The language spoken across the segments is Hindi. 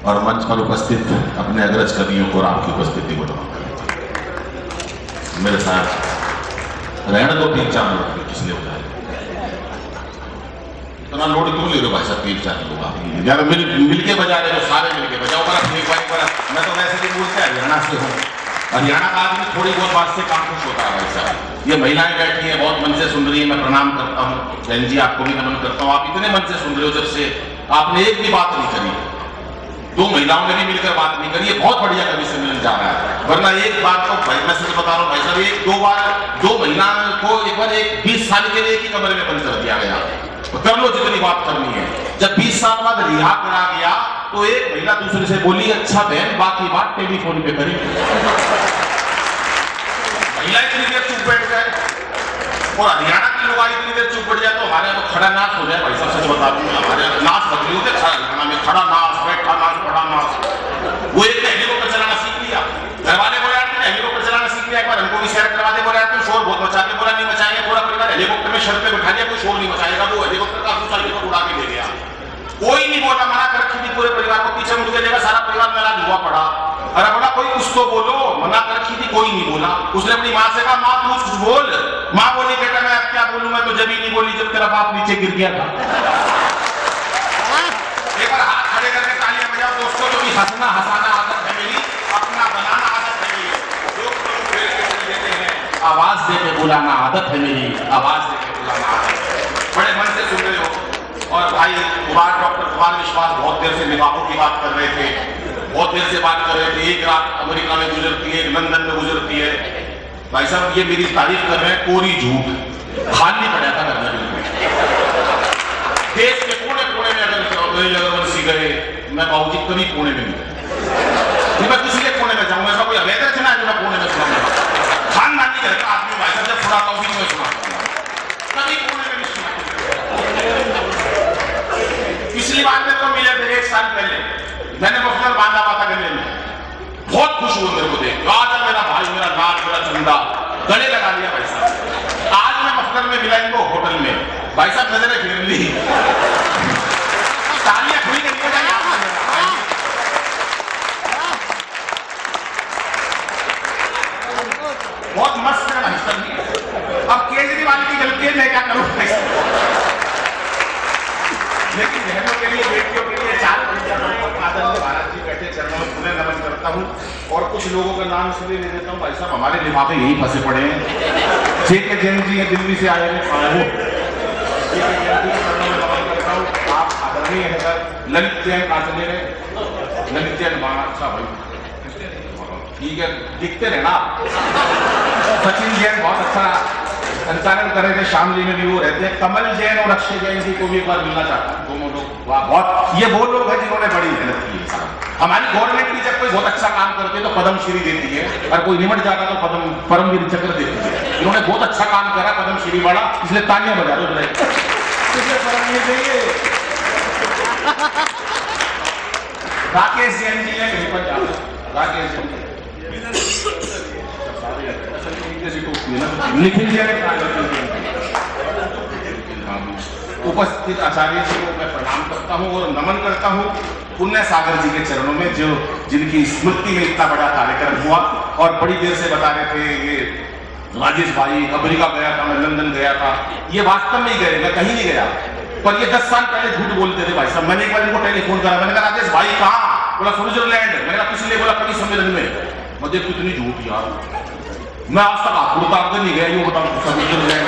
और मंच पर उपस्थित अपने अग्रज कवियों को और आपकी उपस्थिति को नमन करता हूं। मेरे साथ रहने दो 3-4 लोग किसने बताया इतना लोड क्यों ले रहे हो भाई साहब? 3-4 लोग आप यार मिलके बजा रहे हो, सारे मिलके बजाओ। मैं तो वैसे भी बोलते हैं हरियाणा से हूँ, हरियाणा का आदमी थोड़ी बहुत बात से काम खुश होता है भाई साहब। ये महिलाएं बैठी हैं बहुत मन से सुन रही है, मैं प्रणाम करता हूँ। जैन जी आपको भी नमन करता हूँ, आप इतने मन से सुन रहे हो, जब से आपने एक भी बात नहीं करी, 2 महिलाओं ने भी मिलकर बात नहीं करी। ये बहुत बढ़िया कवि सम्मेलन जा रहा है। वरना एक बार तो भाई मैं सच बता रहा हूँ भाई साहब, 1-2 बार 2 महिलाओं को एक बार 20 साल के लिए एक ही कमरे में बंद कर दिया गया। तो कर लो जितनी बात करनी है। जब 20 साल बाद रिहा करा गया तो एक महिला दूसरे से बोली, अच्छा बहन बाकी बात टेलीफोन पे करी। महिला इतनी देर चुप बैठ जाए और हरियाणा के लोग इतनी देर चुप बैठ जाए तो हमारे यहाँ तो खड़ा नाच हो जाए भाई साहब। सच बता दूं हमारे यहाँ नाच बदली होते हरियाणा में, खड़ा नाच, बैठा नाच, पड़ा नाच। वो एक हेलीकॉप्टर चलाना सीख लिया, घर वाले बोले यार हेलीकॉप्टर चलाना सीख लिया, एक बार हमको भी सैर करवा दे। बोला यार तुम शोर बहुत मचा के, बोला नहीं मचाएंगे। पूरा परिवार हेलीकॉप्टर में शर्त पे बैठा दिया, कोई शोर नहीं मचाएगा। वो हेलीकॉप्टर का ऊंचाई पर उड़ा के ले गया, कोई नहीं बोला, मना कर रखी थी पूरे परिवार को। पीछे मुड़ के देखा सारा परिवार मेरा धुआं पड़ा। अरे बोला कोई कुछ तो बोलो, मना कर रखी थी, कोई नहीं बोला। उसने अपनी माँ से कहा माँ तू कुछ बोल। माँ बोली बेटा मैं अब क्या बोलूं, मैं तो जब ही नहीं बोली जब तेरा बाप नीचे गिर गया था। एक बार हाथ खड़े करके तालियां बजाओ दोस्तों, जो भी हंसना हंसाना आदत है मेरी, अपना बनाना आदत है मेरी, लोग देते हैं आवाज दे के बुलाना आदत है मेरी, आवाज दे के बुलाना आदत है। बड़े मन से सुन रहे हो। और भाई डॉक्टर कुमार विश्वास बहुत देर से निभावों की बात कर रहे थे, बहुत देर से बात कर रहे थे। एक रात अमेरिका में गुजरती है, लंदन में गुजरती है। भाई साहब ये मेरी तारीफ कर रहे हैं, कोरी झूठ, खाली पड़ा था करना। देश के कोने कोने में अगर जगरवंशी गए, मैं बाबूजी कभी कोने में नहीं, मैं किसी के कोने में जाऊंगा, ऐसा कोई अवैध रचना है जो मैं कोने में सुनाऊंगा। खानदानी घर का आदमी भाई साहब जब सुनाता हूँ मैं सुनाता हूँ, कभी कोने में नहीं सुना। पिछली बार में तो मिले थे 1 साल पहले, मैंने मफलर बांधा हुआ था गले में, बहुत खुश हुआ मेरे को देख। आज मेरा भाई, मेरा नाथ, मेरा चंदा, गले लगा लिया भाई साहब। आज मैं मफलर में मिला इनको होटल में, भाई साहब नजरें फिर ली, तालियां खुली नहीं हो जाए। बहुत मस्त है भाई साहब। अब केजरीवाल की गलती है, मैं क्या करूं। लेकिन बहनों के लिए, बेटियों के लिए 4 आदरणीय भारत जी बैठे चरणों में पुनः नमन करता हूं। और कुछ लोगों का नाम इसलिए ले देता हूं भाई साहब, हमारे लिफाफे यही फंसे पड़े हैं। जेके जैन जी हैं, दिल्ली से आए हैं। आप आदरणीय हैं सर। ललित जैन कहाँ चले गए? ललित जैन बाणा, अच्छा भाई ठीक है, दिखते रहना। सचिन जैन बहुत अच्छा संचालन कर रहे थे, शामली में भी वो रहते हैं। कमल जैन और अक्षय जैन जी को भी एक बार मिलना चाहता हूँ, दोनों लोग वाह, बहुत ये वो लोग हैं जिन्होंने बड़ी मेहनत की है। हमारी गवर्नमेंट भी जब कोई बहुत अच्छा काम करते हैं तो पद्म श्री देती है, और कोई निमट जाता तो परमवीर चक्र देती है। इन्होंने बहुत अच्छा काम करा, पद्म श्री वाला, इसलिए तालियां बजा दो। राकेश जैन जी ने कहीं पर जाना, राकेश जैन निखिल जैन, उपस्थित आचार्य जी को मैं प्रणाम करता हूं और नमन करता हूं पुण्य सागर जी के चरणों में, जो जिनकी स्मृति में इतना बड़ा कार्यक्रम हुआ। और बड़ी देर से बता रहे थे ये राजेश भाई अमेरिका गया था, मैं लंदन गया था। ये वास्तव में ही गए, मैं कहीं नहीं गया, पर ये 10 साल पहले झूठ बोलते थे भाई साहब। मैंने एक बार इनको टेलीफोन करा, मैंने कहा राजेश भाई कहाँ? बोला स्विट्जरलैंड। मैंने कहा किस लिए? बोला कवि सम्मेलन में। मुझे कितनी झूठ यार, मैं आज तक आपको नहीं गया, ये बताऊं स्विट्जरलैंड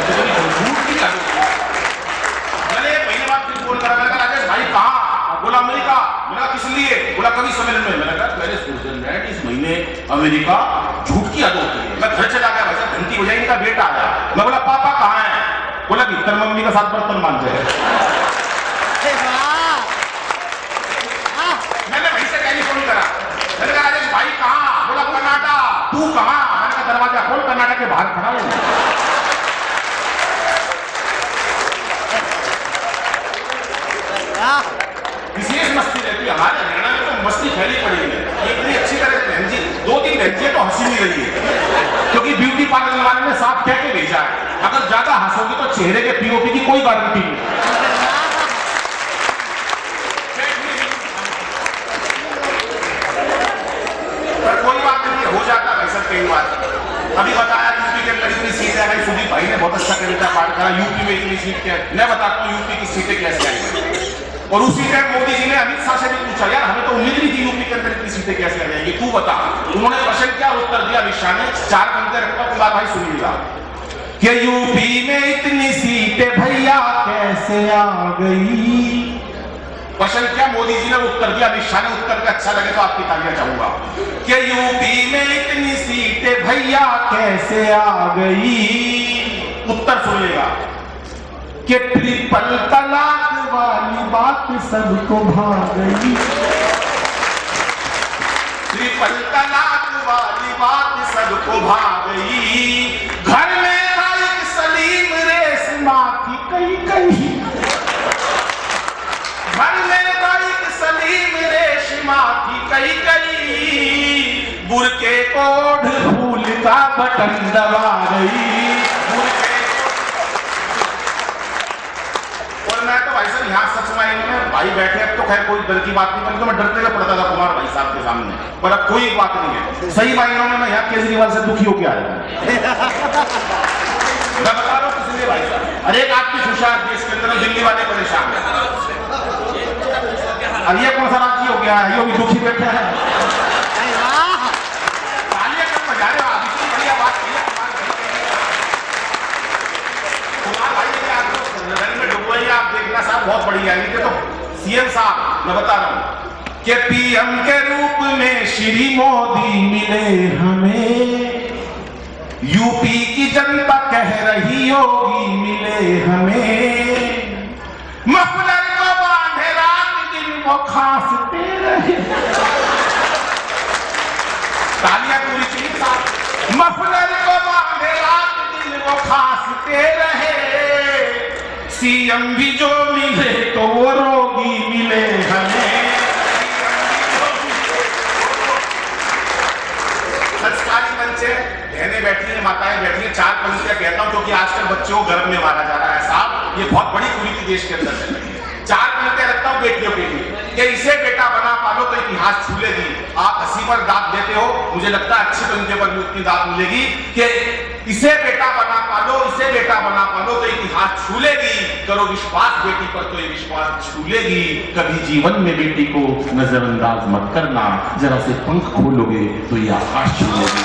मैंने पहली बार फिर फोन करा, मैंने कहा राजेश भाई कहाँ? बोला अमेरिका। मैंने किस लिए? बोला कवि सम्मेलन में। मैंने कहा पहले स्विट्जरलैंड, इस महीने अमेरिका, झूठ की आदत होती है। मैं घर चला गया भाई साहब, घंटी बजाई, इनका बेटा आया। मैं बोला पापा कहाँ है? बोला भीतर मम्मी का 7 बर्तन मान जाए। मैंने वहीं से टेलीफोन करा, मैंने कहा राजेश भाई कहाँ? बोला कर्नाटक। तू कहाँ? मैंने कहा दरवाजा खोल, कर्नाटक के बाहर खड़ा हूं। विशेष मस्ती रहती है हमारे हरियाणा में, तो मस्ती फैली पड़ी है। इतनी अच्छी तरह से बहन जी 2-3 बहन तो हंसी नहीं रही है, क्योंकि ब्यूटी पार्लर वाले ने साफ कह के भेजा है, अगर ज्यादा हंसोगी तो चेहरे के पीओपी की कोई गारंटी नहीं। लगा यूपी में इतनी सीट क्या है। मैं बताता हूँ यूपी की सीटें कैसे आई। और उसी टाइम मोदी जी ने अमित शाह से भी पूछा, यार हमें तो उम्मीद नहीं थी यूपी के अंदर इतनी सीटें कैसे आ जाएंगी, तू बता। उन्होंने प्रश्न क्या उत्तर दिया अमित शाह ने, 4 पंक्ति रखता हूं, तुम्हारा भाई सुनिएगा कि यूपी में इतनी सीटें भैया कैसे आ गई। प्रश्न क्या मोदी जी ने उत्तर दिया, अमित शाह ने उत्तर दिया। अच्छा लगे तो आपकी तालियां चाहूंगा कि यूपी में इतनी सीटें भैया कैसे आ गई। उत्तर सुनिएगा कि ट्रिपल तलाक वाली बात सबको भा गई। ट्रिपल तलाक वाली बात सबको भा गई। घर में राइट सलीम रेशमा की कई कई। घर में राइट सलीम रेशमा की कई कई। बुरके कोड फूल का बटन दबा गई। मैं तो भाई साहब यहाँ सच में भाई बैठे, अब तो खैर कोई डर की बात नहीं बनी, तो मैं डरते हुए पड़ता था कुमार भाई साहब के सामने, पर अब कोई बात नहीं है। सही मायनों में मैं यहाँ केजरीवाल से दुखी होकर आया हूँ। मैं बता रहा हूँ किसलिए भाई साहब, हर एक आदमी खुश है देश के अंदर, दिल्ली वाले परेशान है। अब ये कौन सा राज्य हो गया है, ये भी दुखी बैठा है। तालियां कब बजा रहे हो आप, इतनी बढ़िया बात की है कुमार भाई ने आप देखना साहब बहुत बढ़िया है। तो सीएम साहब मैं बता रहा हूं कि पीएम के रूप में श्री मोदी मिले हमें। यूपी की जनता कह रही होगी मिले हमें। मफलर को बांधे रात दिन वो खांसते रहे। तालियां पूरी चाहिए साहब। मफलर को बांधे रात दिन वो खांसते रहे। सीएम भी जो मिले तो वो रोगी मिले हमें। संस्कारी मंच है, बहनें बैठी हैं, माताएं बैठी हैं, 4 पंक्तियां कहता हूं क्योंकि आजकल बच्चों को गर्भ में मारा जा रहा है साहब, ये बहुत बड़ी कुरीति देश के अंदर चल रही है। 4 पंक्तियां रखता हूं बेटियों के लिए कि इसे बेटा बना पालो तो इतिहास छूलेगी। आप हंसी पर दांत देते हो, मुझे लगता है अच्छी पंक्ति पर भी उतनी दांत मिलेगी कि इसे बेटा बना पालो, इसे बेटा बना पालो तो इतिहास छूलेगी। करो विश्वास बेटी पर तो ये विश्वास छूलेगी। कभी जीवन में बेटी को नजरअंदाज मत करना, जरा से पंख खोलोगे तो ये आकाश छूलेगी।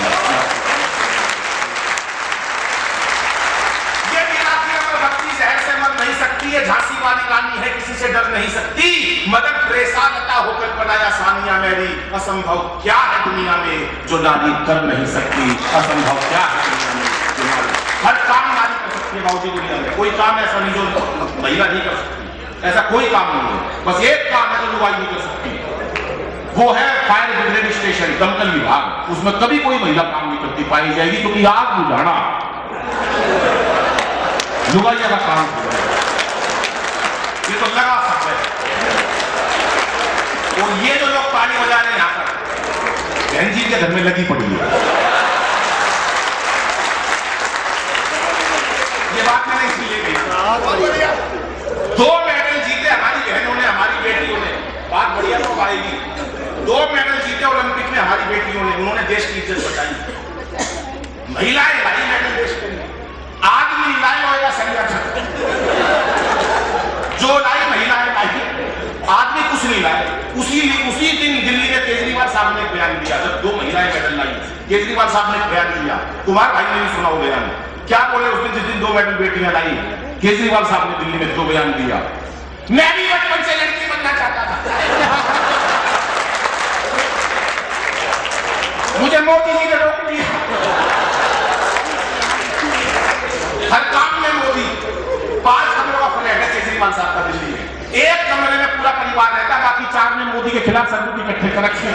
ये मीनाक्षी अमर भक्ति जहर से मर नहीं सकती है, झांसी वाली रानी है किसी से डर नहीं सकती। मदर टेरेसा लता होकर बनाया सानिया मेरी। असंभव क्या है दुनिया में जो नारी कर नहीं सकती। असंभव क्या है दुनिया में जो नारी, हर काम नारी कर सकती है बाबूजी दुनिया में। कोई काम ऐसा नहीं जो महिला नहीं कर सकती, ऐसा कोई काम नहीं है। बस एक काम है जो लुगाई नहीं कर सकती, वो है फायर ब्रिगेड स्टेशन, दमकल विभाग। उसमें कभी कोई महिला काम नहीं करती पाई जाएगी क्योंकि आग बुझाना लुगाइया का काम है। ये तो लगा सकते हैं। और ये जो लोग ताली बजा रहे हैं यहां पर, बहन जी के घर में लगी पड़ी है। ये बात मैंने इसलिए कही, 2 मेडल जीते हमारी बहनों ने, हमारी बेटियों ने। बात बढ़िया तो आएगी। 2 मेडल जीते ओलंपिक में हमारी बेटियों ने, उन्होंने देश की इज्जत बचाई। महिलाएं लाई मेडल देश के लिए, आदमी लाए हो या संगठन, जो लाई महिलाएं लाई, आदमी कुछ नहीं लाए। उसी दिन दिल्ली में केजरीवाल साहब ने एक बयान दिया, जब 2 महिलाएं मेडल लाई, केजरीवाल साहब ने एक बयान दिया। कुमार भाई ने भी सुना वो बयान। क्या बोले उस दिन, जिस दिन 2 मेडल बेटियां लाई, केजरीवाल साहब ने दिल्ली में 2 बयान दिया। मैं भी बचपन से लड़की बनना चाहता था, मुझे मोदी जी ने रोक दिया। हर काम में मोदी। 5 कमरों का फ्लैट है केजरीवाल साहब का दिल्ली में, 1 कमरे में पूरा परिवार रहता, बाकी 4 में मोदी के खिलाफ सबूत इकट्ठे कर रखे।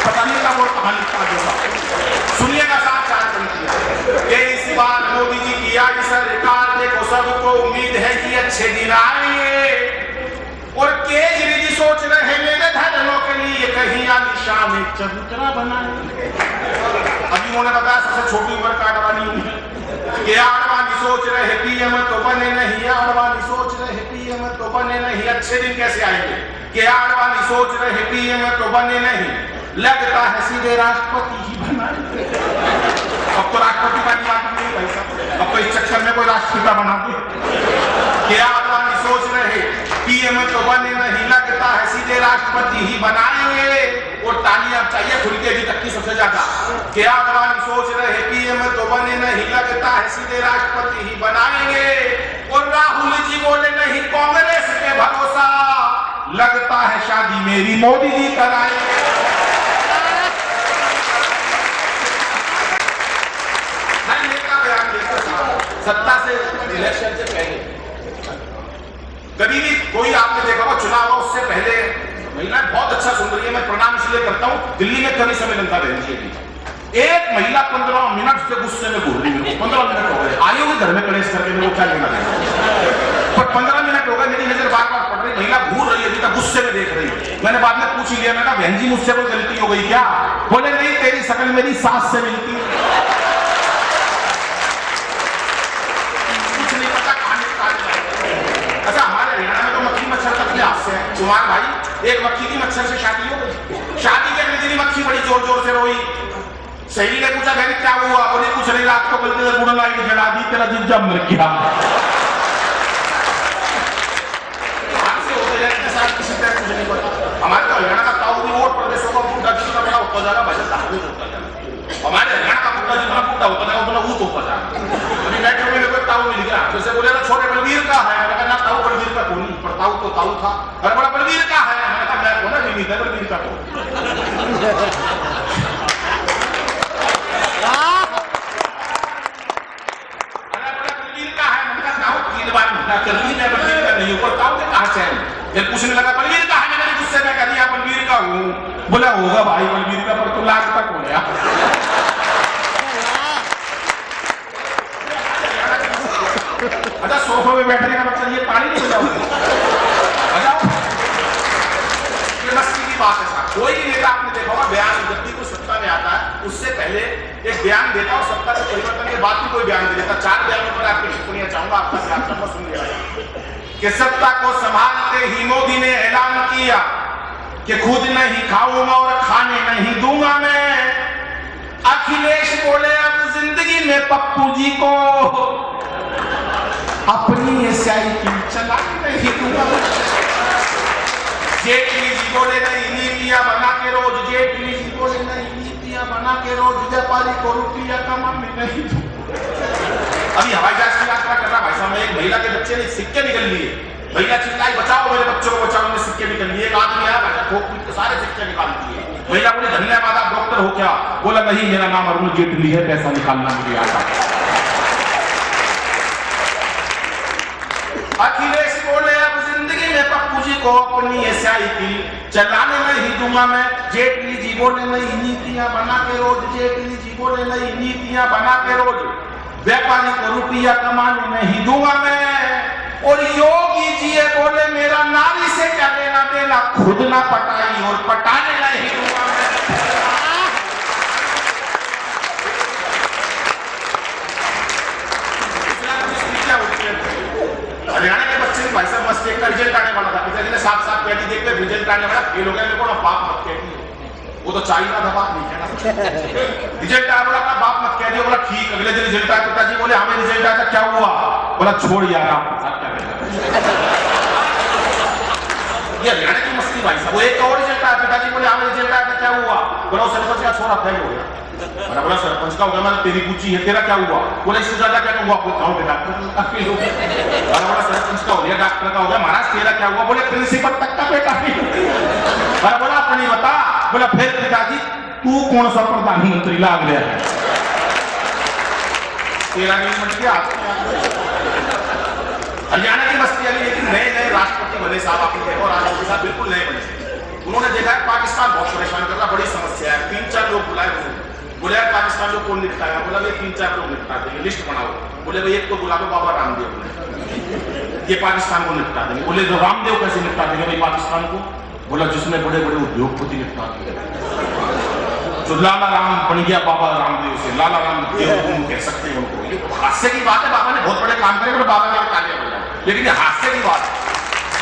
पता नहीं था वो कहां लिखता होगा। सुनिएगा साहब 4 पंक्तियां। इस बार मोदी जी की आज सरकार देखो, सबको उम्मीद है कि अच्छे दिन आएंगे। और केजरी जी सोच रहे हैं मेरे धर्मों के लिए कहीं आलिशान एक चबूतरा बनाएंगे। अभी उन्होंने बताया सबसे छोटी उम्र का आडवाणी हुई है कि आडवाणी सोच रहे पीएम तो बने नहीं, आडवाणी सोच रहे पीएम तो बने नहीं। अच्छे दिन कैसे आएंगे कि आडवाणी सोच रहे पीएम तो बने नहीं, लगता है सीधे राष्ट्रपति ही बनाएंगे। अब तो राष्ट्रपति वाली बात नहीं भाई साहब, अब तो इस कर में कोई राष्ट्रपिता बना दे। क्या अदानी सोच रहे पीएम तो बने नहीं, लगता है सीधे राष्ट्रपति ही बनाएंगे। और तालियां चाहिए खुल के अभी तक की सबसे ज्यादा। क्या अदानी सोच रहे पीएम तो बने नहीं, लगता है सीधे राष्ट्रपति ही बनाएंगे। और राहुल जी बोले नहीं कांग्रेस पे भरोसा, लगता है शादी मेरी मोदी जी कराएंगे। सत्ता से इलेक्शन से पहले कभी भी कोई आपने देखा हो चुनाव हो उससे पहले महिला बहुत अच्छा सुन रही है, मैं प्रणाम इसलिए करता हूं। दिल्ली में कभी सम्मेलन था बहन जी, एक महिला 15 मिनट से गुस्से में घूर रही है। 15 मिनट हो गए, आयोग के घर में कलेश करके मेरे को क्या लेना है, पर 15 मिनट हो गए मेरी नजर बार बार पड़ रही, महिला घूर रही है, अभी तक गुस्से में देख रही है। मैंने बाद में पूछ लिया, मैंने कहा बहन जी मुझसे कोई गलती हो गई क्या? बोले नहीं, तेरी शक्ल मेरी सास से मिलती है। अच्छा हमारे हरियाणा में तो मक्खी मच्छर तक के हाथ से है। कुमार भाई एक मक्खी की मच्छर से शादी हो गई, शादी के अगले दिन मक्खी बड़ी जोर जोर से रोई। सहेली ने पूछा बहन क्या हुआ? बोली कुछ नहीं, रात को गलती से गुड़ लाइट जला दी, तेरा जिज्जा मर गया। किसी तरह कुछ नहीं पता। हमारे तो हरियाणा का ताऊ भी और प्रदेशों का बुड्ढा जितना बड़ा होता जा रहा, भजन धार्मिक होता जा रहा। हमारे हरियाणा का बुड्ढा जितना बुड्ढा होता जा उतना ऊँट होता जा रहा। अभी बैठे हुए कोई ताऊ मिल गया, जैसे बोले ना छोटे बलवीर का है, मैंने कहा ना ताऊ बलवीर का कौन, पर ताऊ तो ताऊ था। अरे बड़ा बलवीर का है, मैंने कहा मैं बोला नहीं था बलवीर का कौन। अरे बड़ा बलवीर का है, मैंने कहा ताऊ 3 बार मिला चलनी में बलवीर का नहीं, ऊपर ताऊ के कहां से है? जब पूछने लगा बलवीर का है, मैंने गुस्से में कह दिया बलवीर का हूं। बोला होगा भाई बलवीर का, पर तू लास्ट तक हो गया। अच्छा सोफे में बैठने का मतलब ये ताली नहीं बजाओगे? बजाओ। ये मस्ती की बात है साहब। कोई भी नेता आपने देखा होगा बयान जब भी कोई सत्ता में आता है उससे पहले एक बयान देता और सत्ता से परिवर्तन के बाद भी कोई बयान दे देता। 4 बयानों पर आपकी टिप्पणियां चाहूंगा, आपका ध्यान रखना, सुन लिया कि सत्ता को संभालते ही मोदी ने ऐलान किया कि खुद नहीं खाऊंगा और खाने नहीं दूंगा मैं। अखिलेश बोले अब जिंदगी में पप्पू जी को अपनी साइकिल चला नहीं दूंगा। जेटली जी बोले नहीं नीतियां बना के रोज, जेटली जी बोले नहीं नीतियां बना के रोज व्यापारी को रुपया कमाने नहीं दूंगा। अभी हवाई जहाज की यात्रा कर रहा भाई साहब, एक महिला के बच्चे ने सिक्के निकल लिए, महिला चिल्लाई बचाओ मेरे बच्चों को बचाओ, ने सिक्के निकल लिए। एक आदमी आया भाई ठोक पीट के सारे सिक्के निकाल दिए। महिला बोली धन्यवाद आप डॉक्टर हो क्या? बोला नहीं मेरा नाम अरुण जेटली है, पैसा निकालना मुझे आता। अखिलेश बोले अब जिंदगी में पप्पू जी को अपनी साइकिल चलाने नहीं दूंगा मैं। जेटली जी बोले नहीं नीतियां बना के रोज, जेटली जी बोले नहीं नीतियां बना के रोज व्यापारी को रुपया कमाने नहीं दूंगा मैं। और योगी जी बोले मेरा नारी से क्या लेना देना, खुद ना पटाई और पटाने नहीं दूंगा मैं। हरियाणा के बच्चे भाई साहब मस्त एक का रिजल्ट आने वाला था, पिताजी ने साफ साफ कह दी देखते रिजल्ट आने वाला, फेल हो गया, मेरे को ना बाप मत कह दियो। वो तो चाहिए था बाप नहीं कहना। रिजल्ट आने वाला था, बाप मत कह दियो। बोला ठीक। अगले दिन रिजल्ट आया, पिताजी बोले हमें रिजल्ट आया था, क्या हुआ? बोला छोड़ यार आपके साथ क्या करेगा। ये हरियाणा की मस्ती भाई साहब। वो एक और रिजल्ट आया, पिताजी बोले हमें रिजल्ट आया था, क्या हुआ? बोला सरपंच का छोरा फेल हो गया। मैंने बोला सरपंच का हो गया, मैंने तेरी पूछी है, तेरा क्या हुआ? बोला इससे ज्यादा क्या हुआ? आपको गाँव के डॉक्टर बोला सरपंच का हो गया, डॉक्टर का हो गया, महाराज तेरा क्या हुआ? बोले प्रिंसिपल तक का बेटा नहीं। मैंने बोला अपनी बता। बोला फिर पिताजी तू कौन सा प्रधानमंत्री लाग गया? तेरा नहीं बन गया। हरियाणा की मस्ती अभी, लेकिन नए नए राष्ट्रपति बने साहब आपने देखो, राष्ट्रपति साहब बिल्कुल नए बने। उन्होंने देखा है पाकिस्तान बहुत परेशान कर रहा, बड़ी समस्या है। 3-4 लोग बुलाए, बोले पाकिस्तान को कौन निपटाएगा? बोला ये 3-4 लोग निपटा देंगे, लिस्ट बनाओ। बोले भाई एक तो बुला दो बाबा रामदेव, ये पाकिस्तान को निपटा देंगे। बोले जो रामदेव कैसे निपटा देंगे भाई पाकिस्तान को? बोला जिसमें बड़े बड़े उद्योगपति निपटा देंगे। जो लाला राम बन गया बाबा रामदेव से, लाला रामदेव कह सकते हैं उनको। ये हास्य की बात है, बाबा ने बहुत बड़े काम करे, बोले बाबा ने तालियां बजाओ, लेकिन ये हास्य की बात है।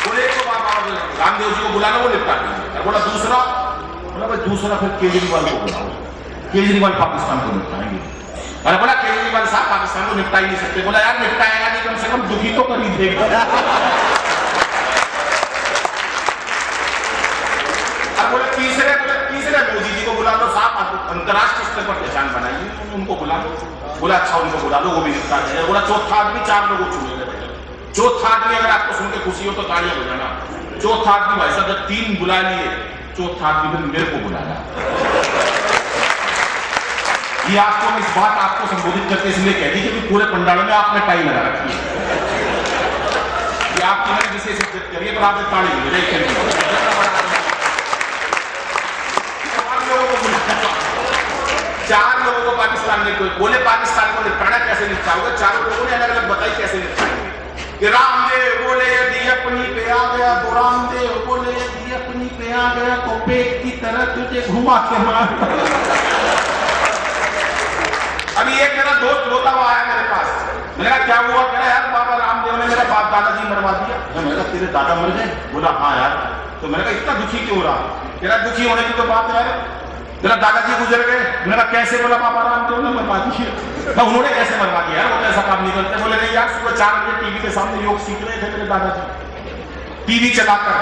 बोले तो बाबा रामदेव जी को बुलाना, वो निपटा देंगे। बोला दूसरा, बोला भाई दूसरा फिर केजरीवाल को बुलाओ, केजरीवाल पाकिस्तान को निपटाएंगे। और बोला केजरीवाल साहब पाकिस्तान को निपटा ही नहीं सकते। बोला यार निपटाएगा नहीं, कम से कम दुखी तो कर ही देगा। अब बोले तीसरे मोदी जी को बुला लो साहब, अंतरराष्ट्रीय स्तर पर पहचान बनाइए, उनको बुला लो। बोला अच्छा उनको बुला लो, वो भी निपटा देगा। बोला चौथा आदमी 4 लोगों चुनेंगे बेटा। चौथा आदमी अगर आपको सुन के खुशी हो तो तालियां बजाना। चौथा आदमी भाई साहब जब 3 बुला लिए, चौथा आदमी फिर मेरे को बुलाया। ये आपको मैं इस बात आपको संबोधित करके इसलिए कह दी कि पूरे पंडाल में आपने टाई लगा रखी है। ये आपकी मैंने विशेष इज्जत करी है, पर आपने ताली नहीं बजाई। 4 लोगों को पाकिस्तान ने कोई बोले पाकिस्तान को निपटाना कैसे निपटाओगे? 4 लोगों ने अलग अलग बताई कैसे निपटाएंगे। कि रामदेव बोले यदि अपनी पे आ गया तो रामदेव बोले यदि अपनी पे आ गया तो पेट की तरह तुझे घुमा के मार। अभी एक मेरा दोस्त रोता हुआ आया मेरे पास। मैंने कहा क्या हुआ? कह रहा यार बाबा रामदेव ने मेरा बाप दादाजी मरवा दिया। मैंने कहा तेरे दादा मर गए? बोला हाँ यार। तो मैंने कहा इतना दुखी क्यों रहा? कह रहा दुखी होने की तो बात यार, मेरा दादाजी गुजर गए। मैंने कहा कैसे? बोला बाबा रामदेव ने मरवा दिया। उन्होंने कैसे मरवा दिया यार? वो ऐसा काम नहीं करते। बोले नहीं यार सुबह 4 बजे टीवी के सामने योग सीख रहे थे मेरे दादाजी, टीवी चलाकर।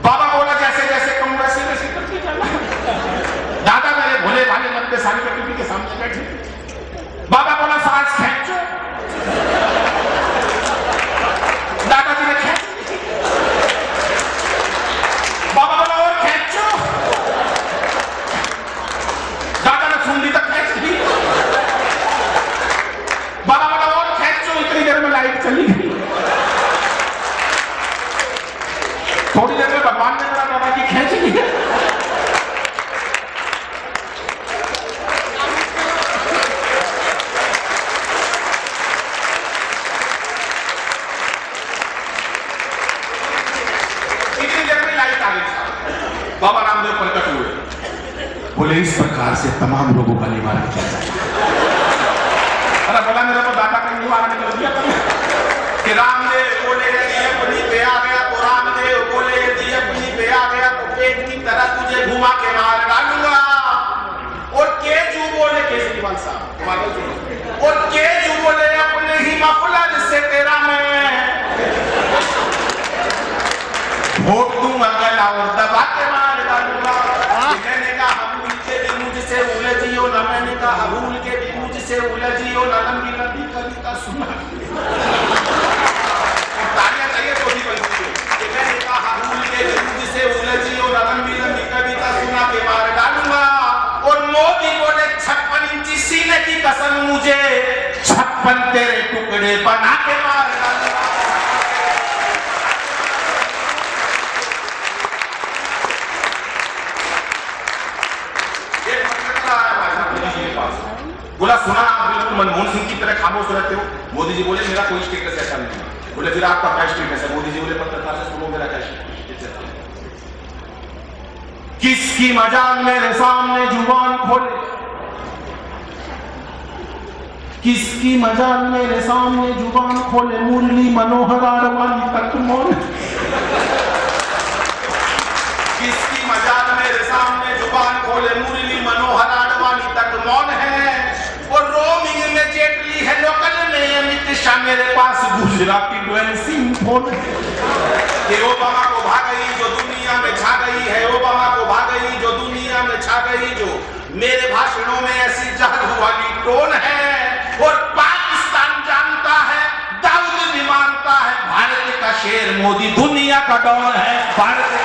बाबा बोला जैसे जैसे कम वैसे वैसे करके चला। दादा मेरे भोले भाले 90 साल के टीवी के सामने बैठे। बाबा बोला सांस खींचो। दादाजी ने खींच। बाबा बोला और खींचो। दादा ने सुन ली तक खींच दी। बाबा बोला और खींचो। इतनी देर में लाइट चली गई। थोड़ी देर में भगवान ने मेरा दादा की खींच ली। बाबा रामदेव प्रकट हुए। बोले इस प्रकार से तमाम लोगों का निवारण किया जाए। अरे बोला मेरा तो दादा का निवारण कर दिया कि रामदेव बोले यदि अपनी पे आ गया तो रामदेव बोले यदि अपनी पे आ गया तो पेट की तरह तुझे घुमा के मार डालूंगा। और केजू बोले केजरीवाल साहब, और केजू बोले अपने ही मफलर से तेरा मैं वोट दूंगा गला और दबा के मार डालूंगा। मैंने कहा भूल के भी मुझसे उलझियो ना, मैंने कहा भूल के भी मुझसे उलझियो ना, लंबी लंबी कविता सुना। तालियां चाहिए तो भी बनती है। मैंने कहा भूल के भी मुझसे उलझियो ना, लंबी लंबी कविता सुना के मार डालूंगा। और मोदी बोले 56 इंची सीने की कसम मुझे 56 तेरे टुकड़े बना के मार डालूंगा। बोला सुना आप बिल्कुल मनमोहन सिंह की तरह खामोश रहते हो। मोदी जी बोले मेरा कोई स्टेटस ऐसा नहीं है। बोले फिर आपका क्या स्टेटस है? मोदी जी बोले पत्रकार से सुनो मेरा क्या स्टेटस है। किसकी मजाल मेरे सामने जुबान खोले, किसकी मजाल मेरे सामने जुबान खोले, मुरली मनोहर आडवाणी तक मोर। किसकी मजाल मेरे सामने जुबान खोले, मुरली मनोहर आडवाणी तक मौन है। और रोमिंग में जेटली है, लोकल में अमित शाह, मेरे पास गुजराती सिम फोन है। ये ओबामा को भाग गई जो दुनिया में छा गई है, ओबामा को भाग गई जो दुनिया में छा गई, जो मेरे भाषणों में ऐसी जहर वाली टोन है। और पाकिस्तान जानता है, दाऊद भी मानता है, भारत का शेर मोदी दुनिया का डॉन है। भारत का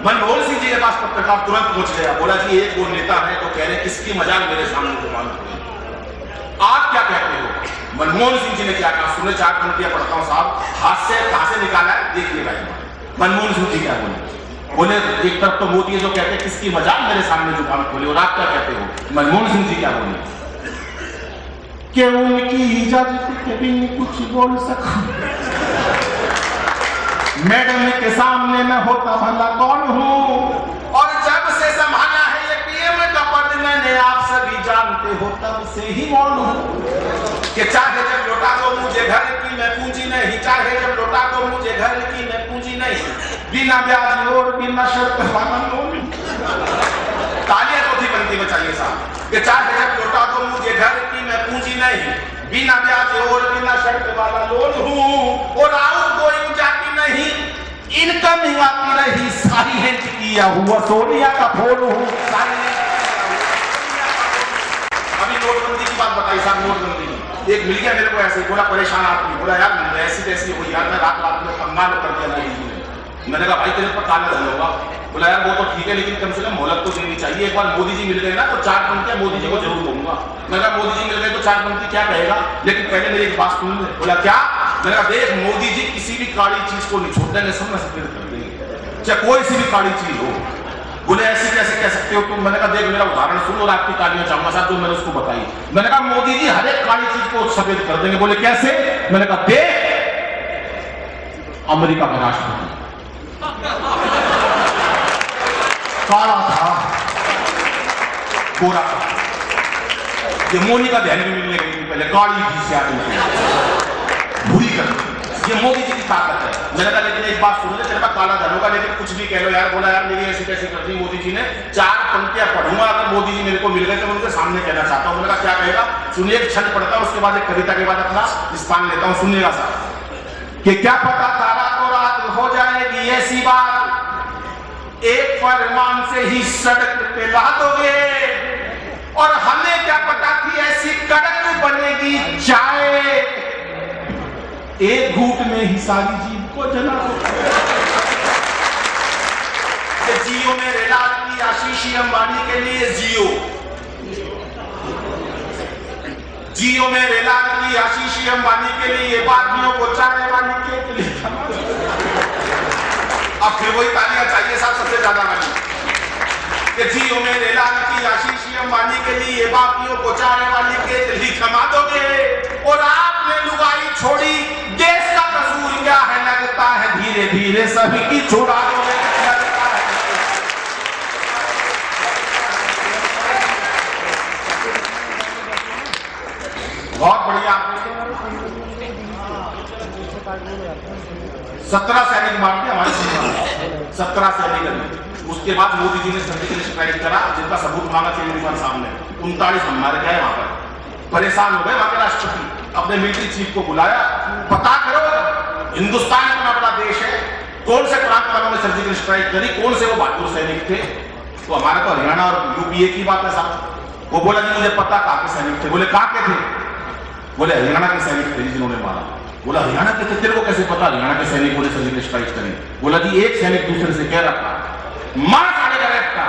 मनमोहन सिंह जी के पास पत्रकार तुरंत पहुंच गया। बोला जी एक वो नेता है तो कह रहे किसकी मजाल मेरे सामने जुबान खोले, आप क्या कहते हो? मनमोहन सिंह जी ने क्या कहा? सुने 4 पंक्तियां पढ़ता हूं साहब, हाथ से कहां से निकाला है देखिएगा। मनमोहन सिंह जी क्या बोले? बोले एक तरफ तो मोदी जो कहते हैं किसकी मजाल मेरे सामने जुबान खोले, और आप क्या कहते हो? मनमोहन सिंह जी क्या बोले? कि उनकी इजाजत के बिन कुछ बोल सकूं, मैडम के सामने मैं होता भला कौन हूँ। और जब से संभाला है ये पीएम का पद मैंने, आप सभी जानते हो तब से ही मौन हूँ। कि चाहे जब लौटा दो मुझे घर की मैं पूंजी नहीं, चाहे जब लौटा दो मुझे घर की मैं पूंजी नहीं, बिना ब्याज और बिना शर्त वाला लोन। तालियां चौथी पंक्ति में चाहिए साहब कि चाहे जब लौटा दो मुझे घर की मैं पूंजी नहीं, बिना ब्याज और बिना शर्त वाला लोन हूँ, और आउट गोइंग जाती नहीं, इनकमिंग आती रही, साइलेंट किया हुआ सोनिया का फोन हूँ। अभी नोटबंदी की बात बताई साहब, नोटबंदी एक मिल गया मेरे को ऐसे, बोला परेशान आदमी, बोला यार ऐसी तैसी हुई यार, मैं रात रात में कंगाल कर दिया मोदी जी ने। मैंने कहा भाई तेरे पर काला धन होगा। बोला यार वो तो ठीक है लेकिन कम से कम मोहलत तो देनी चाहिए, एक बार मोदी जी मिल गए ना तो 4 पंक्तियां मोदी जी को जरूर दूंगा। मैं कहा मोदी जी मिल गए तो 4 पंक्ति क्या कहेगा, लेकिन पहले मेरी एक बात सुन ले। बोला क्या? मैंने कहा देख मोदी जी किसी भी काली चीज को नहीं छोड़ देंगे, सब नसीब कर देंगे, चाहे कोई सी भी काली चीज हो। बोले ऐसे कैसे कह सकते हो तुम? मैंने कहा देख मेरा उदाहरण सुन और आपकी कालियां चाहूंगा साहब जो मैंने उसको बताई। मैंने कहा मोदी जी हर एक काली चीज को सफेद कर देंगे। बोले कैसे? मैंने कहा देख अमेरिका का राष्ट्रपति काला था, गोरा था, ये मोनिका ध्यान में मिलने गई पहले काली थी, बुरी कर, ये मोदी जी की ताकत है। मैंने कहा लेकिन एक बात सुनो, तेरे पास काला धन होगा लेकिन कुछ भी कह लो यार। बोला यार मेरी ऐसी कैसी करती मोदी जी ने, 4 पंक्तियां पढ़ूंगा अगर मोदी जी मेरे को मिल गए तो मैं उनके सामने कहना चाहता हूं। मैंने कहा क्या कहेगा? सुनिए, एक छंद पढ़ता हूं उसके बाद एक कविता के बाद अपना स्थान लेता हूं, सुनिएगा साहब। कि क्या पता तारा तो रात हो जाएगी ऐसी बात, एक फरमान से ही सड़क पे ला दोगे, और हमें क्या पता थी ऐसी कड़क बनेगी चाय, एक घूंट में ही सारी जीव को जला दोगे। जियो मेरे लाल की आशीष अंबानी के लिए जियो, जियो मेरे लाल की आशीष अंबानी के लिए, बाकियों को चाय वाली के लिए। अब फिर वही तालियां चाहिए साहब सबसे ज्यादा वाली कि जियो मेरे लाल की आशीष अंबानी के लिए, बाकियों को चाय वाली के लिए क्षमा दोगे, और आपने लुगाई छोड़ी, देश का कसूर क्या है, लगता है धीरे धीरे सभी की छोड़ा दोगे। बहुत बढ़िया। 17 सैनिक मार दिया हमारे 17 सैनिक। उसके बाद मोदी जी ने सर्जिकल स्ट्राइक करा जिनका सबूत मांगा केजरीवाल सामने, 39 हम मारे गए वहां पर। परेशान हो गए वहां के राष्ट्रपति, अपने मिलिट्री चीफ को बुलाया, पता करो हिंदुस्तान इतना बड़ा देश है, कौन से प्रांत वालों ने सर्जिकल स्ट्राइक करी, कौन से वो बहादुर सैनिक थे। तो हमारे तो हरियाणा और यूपी एक ही बात है साहब। वो बोला जी मुझे पता कहाँ के सैनिक थे। बोले कहाँ के थे? बोले हरियाणा के सैनिक थे जिन्होंने मारा। बोला हरियाणा के थे, तेरे को कैसे पता हरियाणा के सैनिकों ने सर्जिकल स्ट्राइक करी? बोला जी एक सैनिक दूसरे से कह रहा था मार साढ़े का रेट का।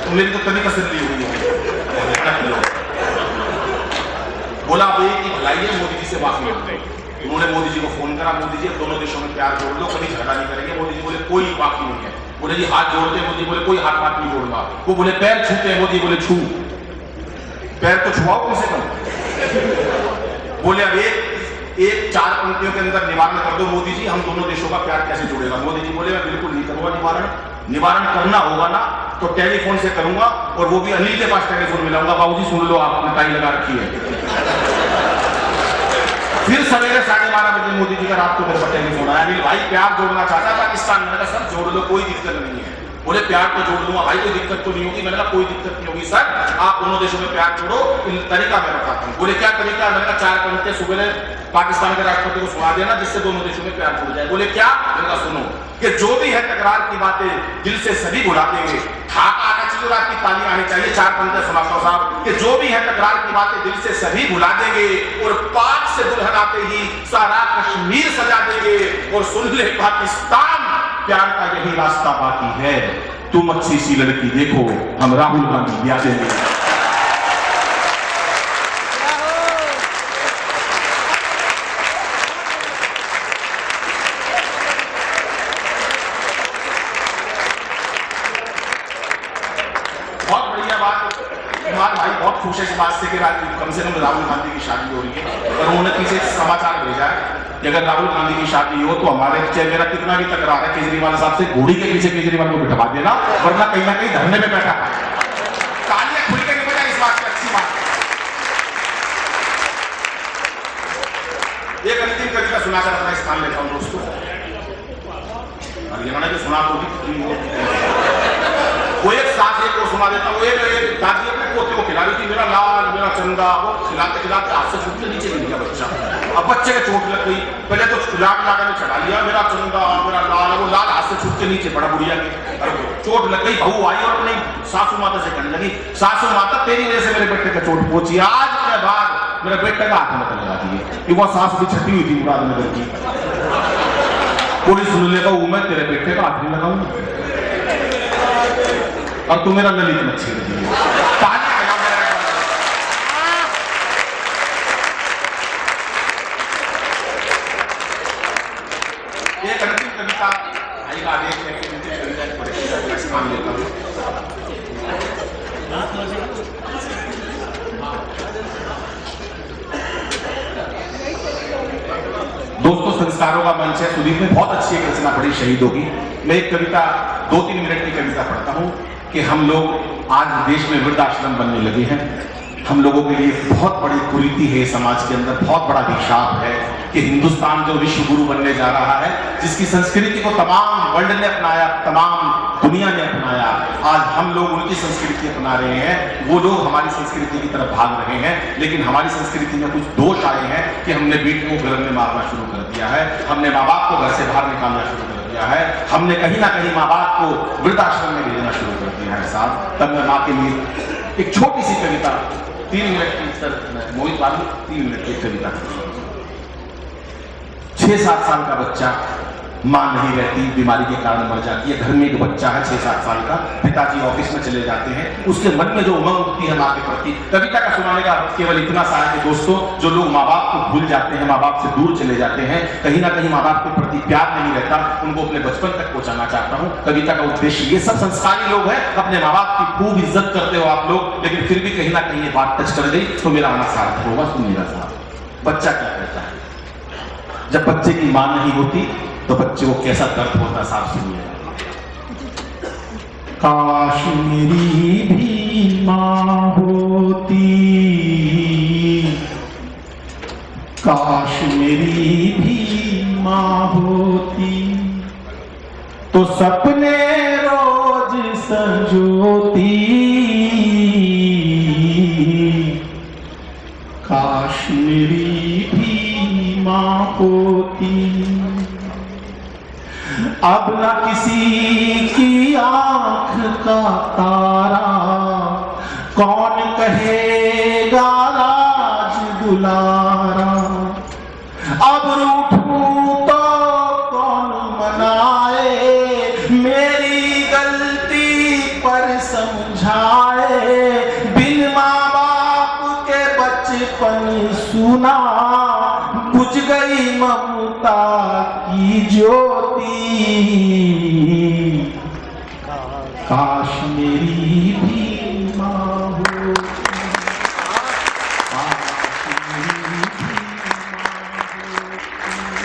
तो मेरी तो तभी तसल्ली हुई है। बोला अब एक ही भलाई है, मोदी जी से माफी मांगते हैं। उन्होंने मोदी जी को फोन करा, मोदी जी दोनों देशों में प्यार जोड़ लो, कभी झगड़ा नहीं करेंगे। मोदी जी बोले कोई बाकी नहीं है। बोले जी हाथ जोड़ते हैं? मोदी बोले कोई हाथ नहीं जोड़ना। वो बोले पैर छूते हैं? मोदी बोले छू, पैर तो छुआओ कम से कम। बोले अब एक 4 पंक्तियों के अंदर निवारण कर दो मोदी जी, हम दोनों देशों का प्यार कैसे जुड़ेगा? मोदी जी बोले मैं बिल्कुल नहीं करूंगा निवारण, निवारण करना होगा ना तो टेलीफोन से करूंगा, और वो भी अनिल के पास टेलीफोन मिलाऊंगा। बाबूजी सुन लो, आपने टाई लगा रखी है। फिर सवेरे 12:30 बजे मोदी जी का रात को मेरे पर टेलीफोन आया, अनिल भाई प्यार जोड़ना चाहता पाकिस्तान। मैंने कहा सर जोड़ लो, कोई दिक्कत नहीं है। बोले प्यार तो जोड़ लूंगा भाई, कोई दिक्कत तो नहीं होगी। मैंने कहा कोई दिक्कत नहीं होगी सर, आप दोनों देशों में प्यार जोड़ो, तरीका मैं बताता हूँ। बोले क्या तरीका? मैंने कहा 4 पंक्तियां सुबह पाकिस्तान के राष्ट्रपति को सुना देना जिससे दोनों देशों में प्यार जुड़ जाए। बोले क्या? मैंने कहा सुनो कि जो भी है टकरार की बातें दिल से सभी भुला देंगे, ठाका आना चाहिए और आपकी तालियां आनी चाहिए। 4 पंक्तियां सुनाता हूं साहब कि जो भी है टकरार की बातें दिल से सभी भुला देंगे, और पाक से दुल्हन आते ही सारा कश्मीर सजा देंगे, और सुन ले पाकिस्तान प्यार का यही रास्ता बाकी है, तुम अच्छी सी लड़की देखो हम राहुल गांधी ब्याह देंगे। बहुत बढ़िया बात। कुमार भाई बहुत खुश है इस बात से कि कम से कम राहुल गांधी की शादी हो रही है, और उन्होंने पीछे समाचार भेजा है कि अगर राहुल गांधी की शादी हो तो हमारे चेहरा कितना भी तकरार है केजरीवाल साहब से, घोड़ी के पीछे केजरीवाल को बिठवा देना, वरना कहीं ना कहीं धरने में बैठा है। तालियां खुल के नहीं बजा इस बात की, अच्छी बात। एक अंतिम कविता सुनाकर अपना स्थान लेता हूँ दोस्तों। हरियाणा की सुना तो वो एक साथ एक को सुना देता हूँ। एक दादी अपने पोते को खिला रही थी, मेरा लाल मेरा चंदा, वो खिलाते खिलाते हाथ से छूट के नीचे गिर गया बच्चा। अब बच्चे के चोट लग गई, पहले तो खिला ने चढ़ा लिया मेरा चंदा मेरा लाल, वो लाल हाथ से छूट के नीचे पड़ा बुढ़िया की। चोट लग गई, बहू आई और अपनी सासू माता से कहने लगी, सासू माता तेरी वजह से मेरे बेटे का चोट पहुंची, आज के बाद मेरे बेटे का हाथ मत लगा दिए। कि वह सास भी छठी हुई थी मुरादनगर की। पुलिस सुन लेगा मैं तेरे बेटे का हाथ नहीं लगाऊंगा और तू मेरा ललित मत छेड़ दिए। एक अंतिम कविता आएगा आदेश में कि अंतिम कविता की परीक्षा का स्थान लेता हूं। दोस्तों संस्कारों का मंच है, सुदीप ने बहुत अच्छी एक रचना पढ़ी शहीदों की। मैं एक कविता 2-3 मिनट की कविता पढ़ता हूं कि हम लोग आज देश में वृद्धाश्रम बनने लगे हैं। हम लोगों के लिए बहुत बड़ी कुरीति है समाज के अंदर, बहुत बड़ा अभिशाप है कि हिंदुस्तान जो विश्व गुरु बनने जा रहा है, जिसकी संस्कृति को तमाम वर्ल्ड ने अपनाया, तमाम दुनिया ने अपनाया, आज हम लोग उनकी संस्कृति अपना रहे हैं। वो लोग हमारी संस्कृति की तरफ भाग रहे हैं, लेकिन हमारी संस्कृति में कुछ दोष आए हैं कि हमने बेटे को घर में मारना शुरू कर दिया है, हमने माँ बाप को घर से बाहर निकालना शुरू कर दिया है, हमने कहीं ना कहीं माँ बाप को वृद्धाश्रम में भेजना शुरू कर दिया है साहब। तब मैं माँ के लिए एक छोटी सी कविता 3 मिनट की मोहित वाली 3 मिनट की कविता। 6-7 साल का बच्चा, मां नहीं रहती, बीमारी के कारण मर जाती है। घर में एक बच्चा है 6-7 साल का, पिताजी ऑफिस में चले जाते हैं, उसके मन में जो उमंग उठती है मां के प्रति। कविता का सुनाने का केवल इतना सा है कि दोस्तों जो लोग माँ बाप को भूल जाते हैं, माँ बाप से दूर चले जाते हैं, कहीं ना कहीं माँ बाप के प्रति प्यार नहीं रहता, उनको अपने बचपन तक पहुंचाना चाहता हूँ। कविता का उद्देश्य, ये सब संस्कारी लोग हैं, अपने माँ बाप की खूब इज्जत करते हो आप लोग, लेकिन फिर भी कहीं ना कहीं ये बात टच कर गई तो मेरा आना सार्थक होगा। सुनिएगा साहब, बच्चा क्या कहता है जब बच्चे की मां नहीं होती तो बच्चे को कैसा दर्द होता साहब, सुनिए। काश मेरी भी मां होती, काश मेरी भी मां होती, तो सपने रोज संजोती, काश मेरी भी मां होती। अब न किसी की आंख का तारा, कौन कहेगा राज दुलारा, अब रूठूं तो कौन मनाए, मेरी गलती पर समझाए, बिन माँ बाप के बचपन सुना, बुझ गई ममता की ज्योति, काश मेरी भी मां होती, काश मेरी भी मां होती।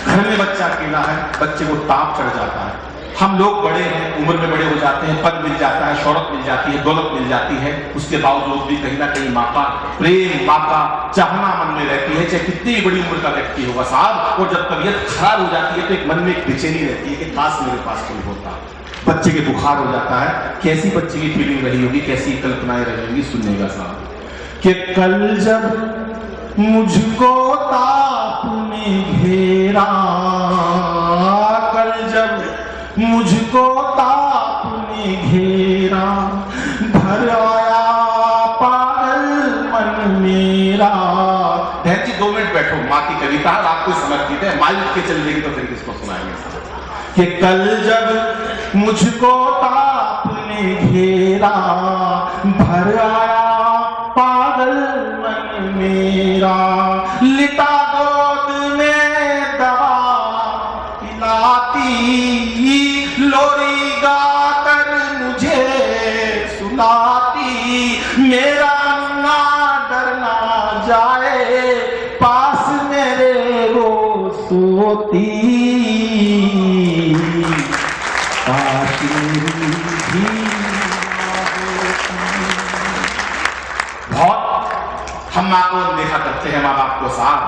घर में बच्चा अकेला है, बच्चे को ताप चढ़ जाता है। हम लोग बड़े हैं, उम्र में बड़े हो जाते हैं, पद मिल जाता है, शौहरत मिल जाती है, दौलत मिल जाती है, उसके बावजूद भी कहीं ना कहीं माँ का प्रेम, माँ का चाहना मन में रहती है, चाहे कितनी बड़ी उम्र का व्यक्ति होगा साहब। और जब तबीयत खराब हो जाती है तो एक मन में एक बेचैनी रहती है कि काश मेरे पास कोई होता। बच्चे के बुखार हो जाता है, कैसी बच्चे की फीलिंग रही होगी, कैसी कल्पनाएं रही होंगी, सुनिएगा साहब। कि कल जब मुझको ताप ने घेरा, कल जब मुझको ताप ने घेरा, भर आया पागल मन मेरा। बहन जी 2 मिनट बैठो, माँ की कविता आपको समर्पित है, माइक के चल देगी तो फिर किसको सुनाएंगे। कि कल जब मुझको ताप ने घेरा, भर आया पागल मन मेरा, लिटा गोद में दवा पिलाती, लोरी गाकर मुझे सुनाती, मेरा ना डरना जाए, पास मेरे वो सोती, काश मेरी भी मां होती। बहुत हम माँ को देखा करते हैं, माँ बाप को साहब,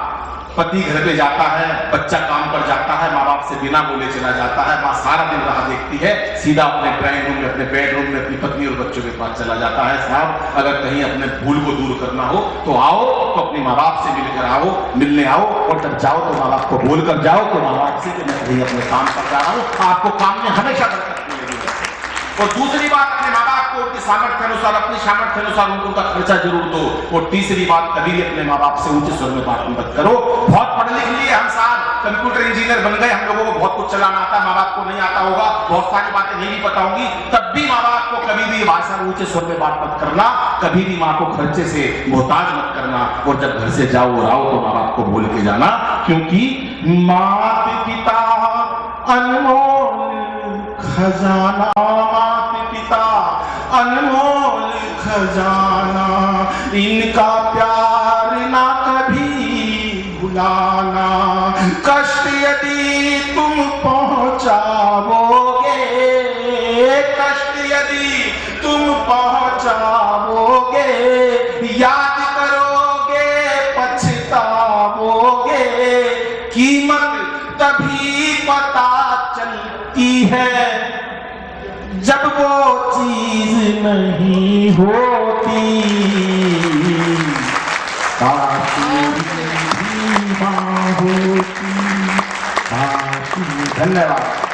पति घर पे जाता है, बच्चा काम पर जाता है, माँ बाप से बिना बोले चला जाता है, माँ सारा दिन राह देखती है, सीधा अपने ड्राइंग रूम में, अपने बेडरूम में अपनी पत्नी और बच्चों के पास चला जाता है। साहब अगर कहीं अपने भूल को दूर करना हो तो आओ, तो अपने माँ बाप से मिलकर आओ, मिलने आओ, और जब जाओ तो माँ बाप को बोल कर जाओ तो माँ बाप से कि मैं कहीं अपने काम पर जा रहा हूँ, आपको काम में हमेशा बरकत मिलेगी। और दूसरी बात, अपने माँ बाप को उनकी सामर्थ्य अनुसार, अपनी सामर्थ्य अनुसार उनका खर्चा जरूर दो। और तीसरी बात, कभी भी अपने माँ बाप से ऊंचे स्वर में बात मत करो। बहुत पढ़ लिख लिए हम साहब, कंप्यूटर इंजीनियर बन गए, हम लोगों को बहुत कुछ चलाना आता है, माँ बाप को नहीं आता होगा, बहुत सारी बातें नहीं पता होंगी, तब भी माँ बाप को कभी भी भाषा में ऊंचे स्वर में बात मत करना, कभी भी माँ को खर्चे से मोहताज मत करना। और जब घर से जाओ और आओ तो माँ बाप को बोल के जाना, क्योंकि माता पिता अनमोल खजाना, माता पिता अनमोल खजाना, इनका प्यार ना कभी भुलाना। कष्ट यदि तुम पहुंचाओगे, कष्ट यदि तुम पहुंचाओगे, याद करोगे पछताओगे, कीमत तभी पता चलती है जब वो चीज नहीं होती। काश मेरी माँ होती, काश। धन्यवाद।